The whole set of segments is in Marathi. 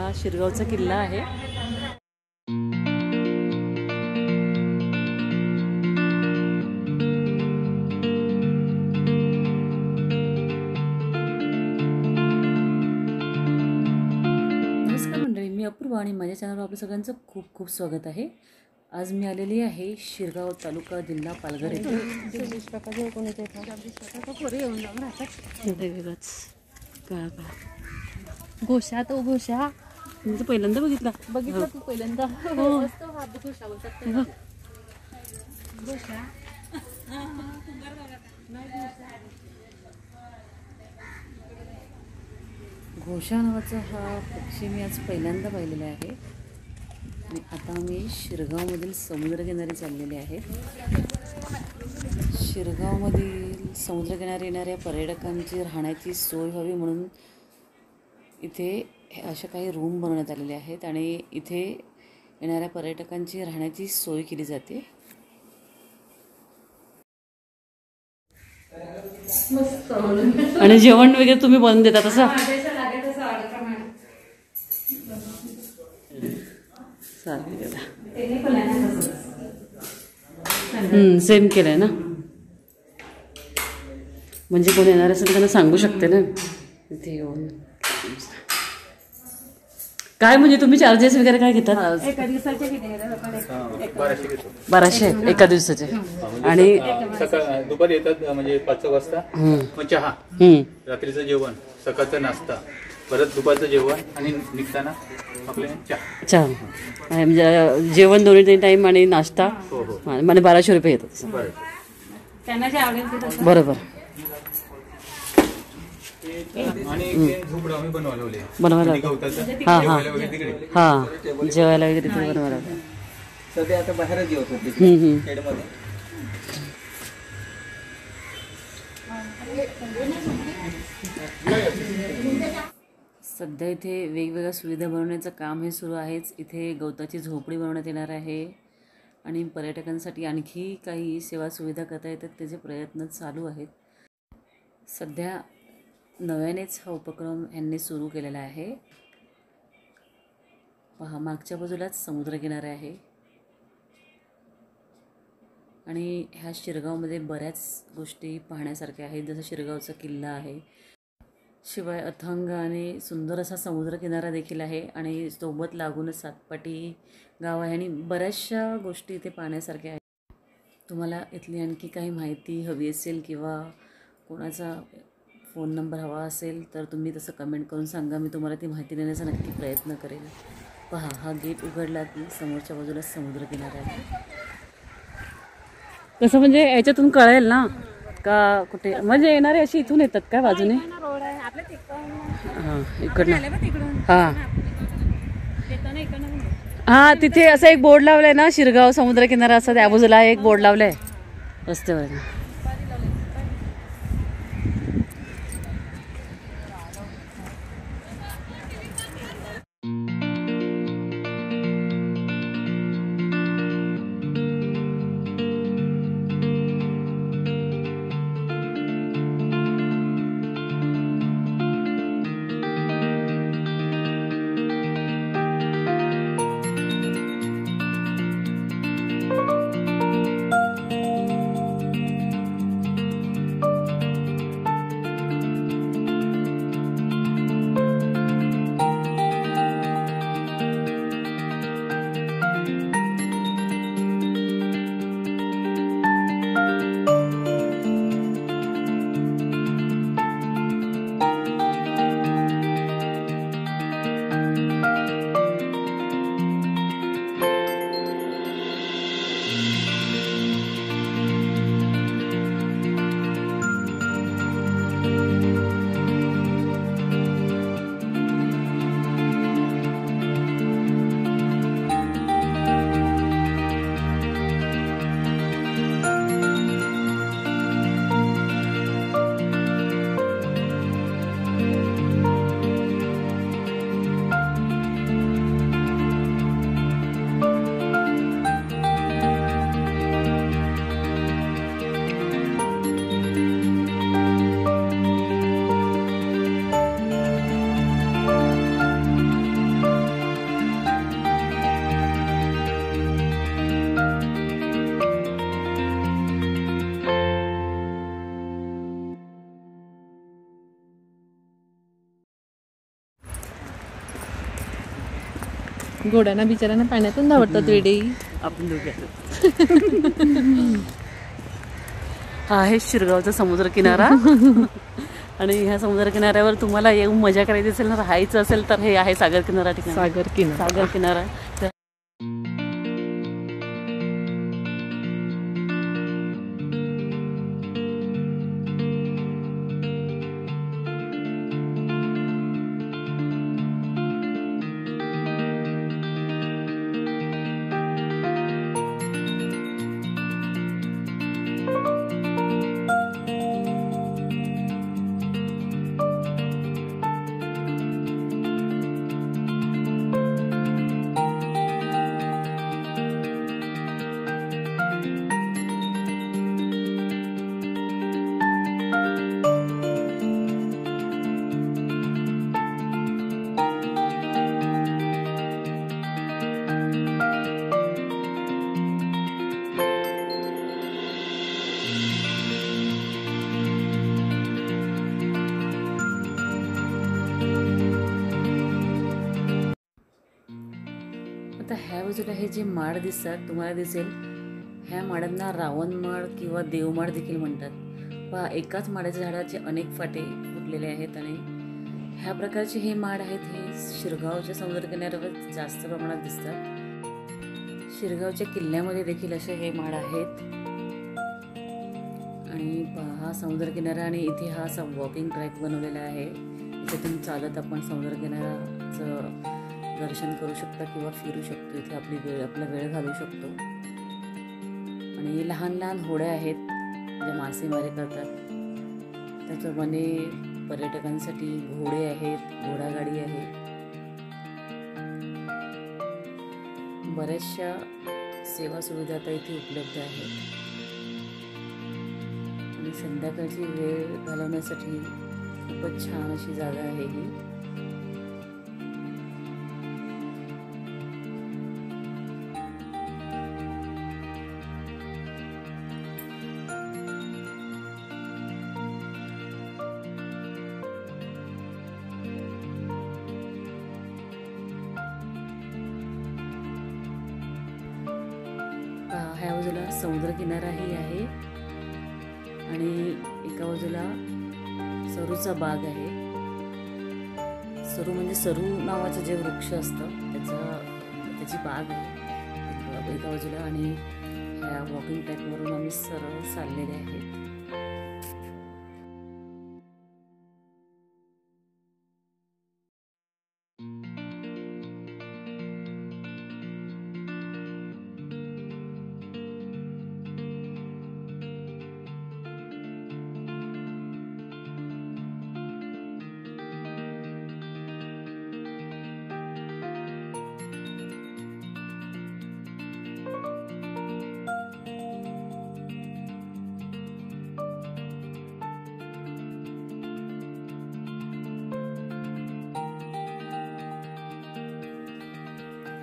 हा शिरगावचा किल्ला आहे। नमस्कार मंडळी, मी अपूर्वा आणि माझ्या चॅनलवर आपलं सगळ्यांचं खूप खूप स्वागत आहे। आज मी आलेली आहे शिरगाव तालुका जिल्हा पालघर येथे। घोषा तो घोषा मी तर पहिल्यांदा बघितला तू पहिल्यांदा घोषा नावाचा हा पक्षी मी आज पहिल्यांदा पाहिलेला आहे। आणि आता मी शिरगावमधील समुद्रकिनारी चाललेले आहे। शिरगावमधील समुद्रकिनारी येणाऱ्या पर्यटकांची राहण्याची सोय व्हावी म्हणून इथे अशा काही रूम बनवण्यात आलेले आहेत आणि इथे येणाऱ्या पर्यटकांची राहण्याची सोय केली जाते। आणि जेवण वगैरे तुम्ही बनवून देता तसं? सेम केलंय ना, म्हणजे कोण येणार असेल त्यांना सांगू शकते ना इथे येऊन। काय म्हणजे तुम्ही चार्जेस वगैरे काय घेतात? एका दिवसाचे 1200 एका दिवसाचे। आणि दुपारी येतात म्हणजे 5 वाजता, मग चहा, रात्रीचं जेवण, सकाळचा नाश्ता, परत दुपारचं जेवण आणि निघताना आपले चहा म्हणजे जेवण दोन्ही टाइम आणि नाश्ता म्हणजे 1200 रुपये येतात। त्यांना जे आवडेल बरोबर। आणि झोपडं आम्ही बनवले बनवायला हां हां हां जेवायला वगैरे तिथे बनवायला सध्या आता बाहेरच जेवत होते खेडमध्ये। सध्या इथे वेगवेगळ्या सुविधा बनवण्याचं काम हे सुरू आहेच। इथे गवताची झोपडी बनवण्यात येणार आहे आणि पर्यटकांसाठी आणखी काही सेवा सुविधा करता येतात त्याचे प्रयत्न चालू आहेत। सध्या नव्यानेच हा उपक्रम यांनी सुरू केलेला आहे। पहा, मागच्या बाजूलाच समुद्रकिनारा आहे आणि ह्या शिरगावमध्ये बऱ्याच गोष्टी पाहण्यासारख्या आहेत, जसं शिरगावचा किल्ला आहे, शिवाय अथांग आणि सुंदर असा समुद्रकिनारा देखील आहे आणि सोबत लागूनच सातपाटी गाव आहे आणि बऱ्याचशा गोष्टी इथे पाहण्यासारख्या आहेत। तुम्हाला इथली आणखी काही माहिती हवी असेल किंवा कोणाचा फोन नंबर हवा असेल तर तुम्ही तसं कमेंट करून सांगा, मी तुम्हाला ती माहिती देण्याचा नक्की प्रयत्न करेल। पहा, हा गेट उघडला की समोरच्या बाजूला समुद्रकिनारा आहे। कसं म्हणजे याच्यातून कळेल ना का कुठे म्हणजे येणारे अशी इथून येतात काय बाजूने? हां, इकडनं हां हां तिथे असं एक बोर्ड लावलाय ना, शिरगाव समुद्रकिनारा असं त्या बाजूला एक बोर्ड लावलाय रस्त्यावर। घोड्यांना बिचाऱ्यांना पाण्यातून धावतात वेडे. आपण दोघे हा आहे शिरगावचा समुद्र किनारा. आणि ह्या समुद्र किनाऱ्यावर तुम्हाला येऊन मजा करायची असेल ना, राहायचं असेल तर हे आहे सागर किनारा ठिकाण. सागर किनारा. आता ह्या बाजूला हे जे माड दिसतात तुम्हाला दिसेल, ह्या माडांना रावण माड किंवा देवमाड देखील म्हणतात. पहा, एकाच माडाच्या झाडाचे अनेक फाटे फुटलेले आहेत आणि ह्या प्रकारचे हे माड आहेत. हे शिरगावच्या समुद्र किनाऱ्यावर जास्त प्रमाणात दिसतात. शिरगावच्या किल्ल्यामध्ये देखील असे हे माड आहेत. आणि पहा, हा समुद्र किनारा आणि इथे हा असा वॉकिंग ट्रॅक बनवलेला आहे. इथून चालत आपण समुद्र किनाऱ्याचं दर्शन करू शकता किंवा फिरू शकतो. इथे आपला वेळ घालवू शकतो. आणि लहान लहान होड्या आहेत ज्या मासेमारी करतात. त्याचप्रमाणे पर्यटकांसाठी घोडे आहेत, घोडागाडी आहे. बऱ्याचशा सेवा सुविधा आता इथे उपलब्ध आहेत. आणि संध्याकाळची वेळ घालवण्यासाठी खूपच छान अशी जागा आहे ही. ह्या बाजूला समुद्र किनाराही आहे आणि एका बाजूला सरूचा बाग आहे. सरू म्हणजे सरू नावाचं जे वृक्ष असतं त्याची बाग आहे एका बाजूला. आणि ह्या वॉकिंग ट्रॅकवरून आम्ही सरळ चाललेले आहेत.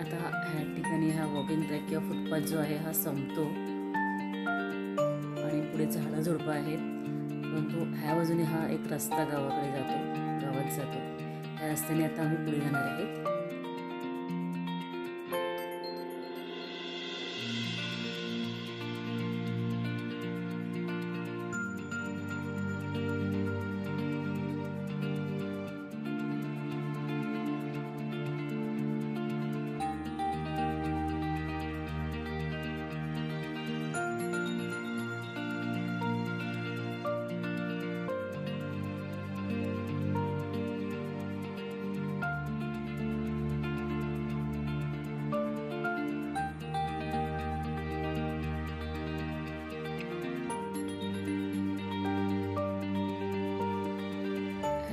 आता ह्या ठिकाणी हा वॉकिंग ट्रॅक किंवा फुटपाथ जो आहे हा संपतो आणि पुढे झाडं झुडपं आहेत. परंतु ह्या बाजूने हा एक रस्ता गावात जातो. त्या रस्त्याने आता आम्ही पुढे जाणार आहेत.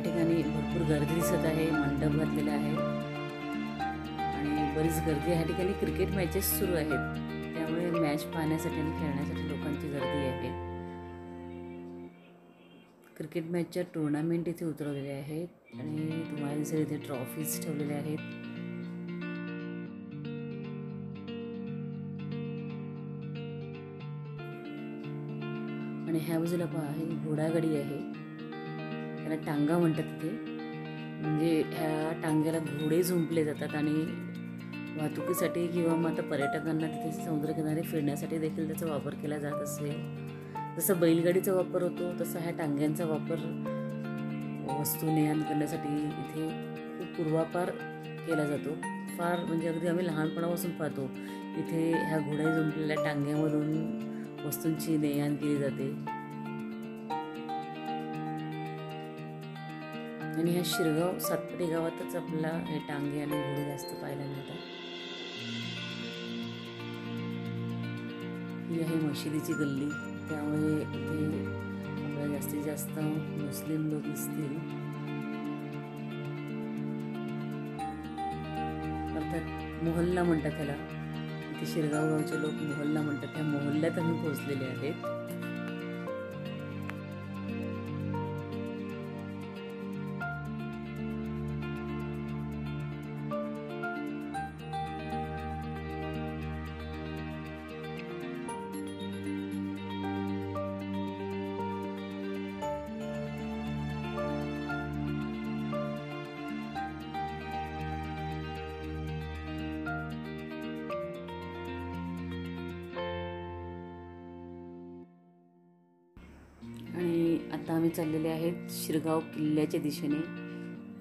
ठिकाणी भरपूर गर्दी दिसत आहे. मंडप घातलेला आहे आणि बरीच गर्दी. ह्या ठिकाणी क्रिकेट मॅचेस सुरू आहेत, त्यामुळे मॅच पाहण्यासाठी आणि खेळण्यासाठी लोकांची गर्दी आहे. क्रिकेट मॅचच्या टुर्नामेंट इथे उतरवलेल्या आहेत आणि तुम्हाला दिसेल इथे ट्रॉफीज ठेवलेल्या आहेत. आणि ह्या बाजूला पहा, ही घोडागाडी आहे. त्याला टांगा म्हणतात तिथे. म्हणजे ह्या टांग्याला घोडे झुंपले जातात आणि वाहतुकीसाठी किंवा मग आता पर्यटकांना तिथे समुद्रकिनारे फिरण्यासाठी देखील त्याचा वापर केला जात असेल. जसं बैलगाडीचा वापर होतो तसा ह्या टांग्यांचा वापर वस्तू ने-आण करण्यासाठी इथे खूप पूर्वापार केला जातो. फार म्हणजे अगदी आम्ही लहानपणापासून पाहतो इथे ह्या घोड्या जुंपलेल्या टांग्यामधून वस्तूंची ने-आण केली जाते. आणि ह्या शिरगाव सातपटी गावातच आपल्याला हे टांगे आणि घोडे जास्त पाहायला मिळतात. ही आहे मशिदीची गल्ली, त्यामुळे इथे आपल्याला जास्तीत जास्त मुस्लिम लोक दिसतील. अर्थात मोहल्ला म्हणतात त्याला, इथे शिरगाव गावचे लोक मोहल्ला म्हणतात. त्या मोहल्ल्यात आम्ही पोहोचलेले आहेत. आणि आता आम्ही चाललेले आहेत शिरगाव किल्ल्याच्या दिशेने.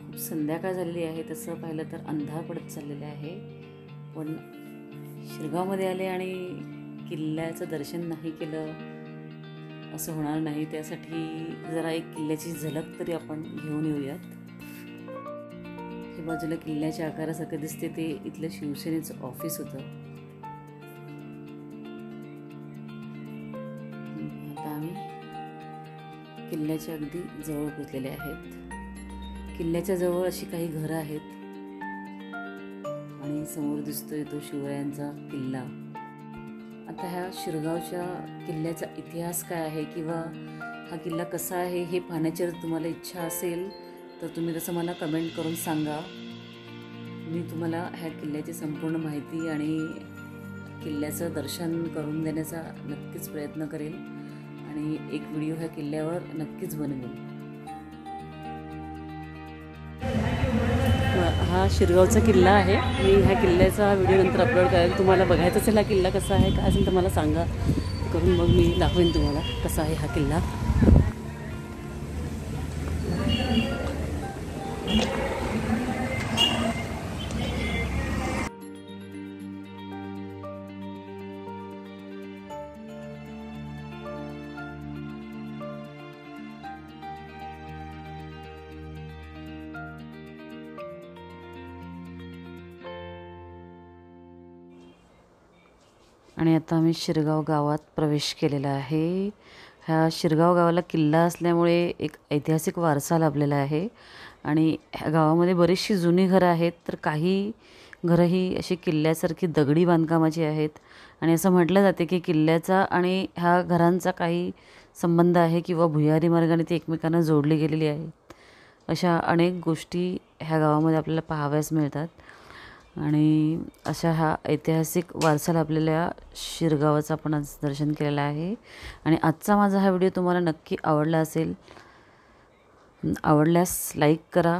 खूप संध्याकाळ झालेली आहे, तसं पाहिलं तर अंधार पडत चाललेला आहे. पण शिरगावमध्ये आले आणि किल्ल्याचं दर्शन नाही केलं असं होणार नाही. त्यासाठी जरा एक किल्ल्याची झलक तरी आपण घेऊन येऊयात. हे बाजूला किल्ल्याच्या आकारासारखं दिसते ते इथलं शिवसेनेचं ऑफिस होतं. आता आम्ही किल्ल्याच्या अगदी जवळ पोचलेले आहेत. किल्ल्याच्या जवळ अशी काही घरं आहेत आणि समोर दिसतोय तो शिवरायांचा किल्ला. आता ह्या शिरगावच्या किल्ल्याचा इतिहास काय आहे किंवा हा किल्ला कसा आहे हे पाहण्याची जर तुम्हाला इच्छा असेल तर तुम्ही तसं मला कमेंट करून सांगा. मी तुम्हाला ह्या किल्ल्याची संपूर्ण माहिती आणि किल्ल्याचं दर्शन करून देण्याचा नक्कीच प्रयत्न करेल आणि एक व्हिडिओ ह्या किल्ल्यावर नक्कीच बनवेल. हा शिरगावचा किल्ला आहे. मी ह्या किल्ल्याचा व्हिडिओ नंतर अपलोड करेल. तुम्हाला बघायचा असेल हा किल्ला कसा आहे काय असेल तर मला सांगा, करून मग मी दाखवेन तुम्हाला कसा आहे हा किल्ला. आणि आता आम्ही शिरगाव गावात प्रवेश केलेला आहे. ह्या शिरगाव गावाला किल्ला असल्यामुळे एक ऐतिहासिक वारसा लाभलेला आहे आणि ह्या गावामध्ये बरीचशी जुनी घरं आहेत, तर काही घरं ही अशी किल्ल्यासारखी दगडी बांधकामाची आहेत. आणि असं म्हटलं जाते की किल्ल्याचा आणि ह्या घरांचा काही संबंध आहे किंवा भुयारी मार्गाने ती एकमेकांना जोडली गेलेली आहेत. अशा अनेक गोष्टी ह्या गावामध्ये आपल्याला पाहाव्यास मिळतात. आणि अशा हा ऐतिहासिक वारसा लाभलेल्या शिरगावाचं आपण आज दर्शन केलेलं आहे. आणि आजचा माझा हा व्हिडिओ तुम्हाला नक्की आवडला असेल. आवडल्यास लाईक करा,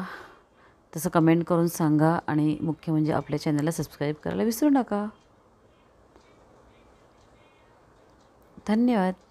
तसं कमेंट करून सांगा आणि मुख्य म्हणजे आपल्या चॅनलला सबस्क्राईब करायला विसरू नका. धन्यवाद.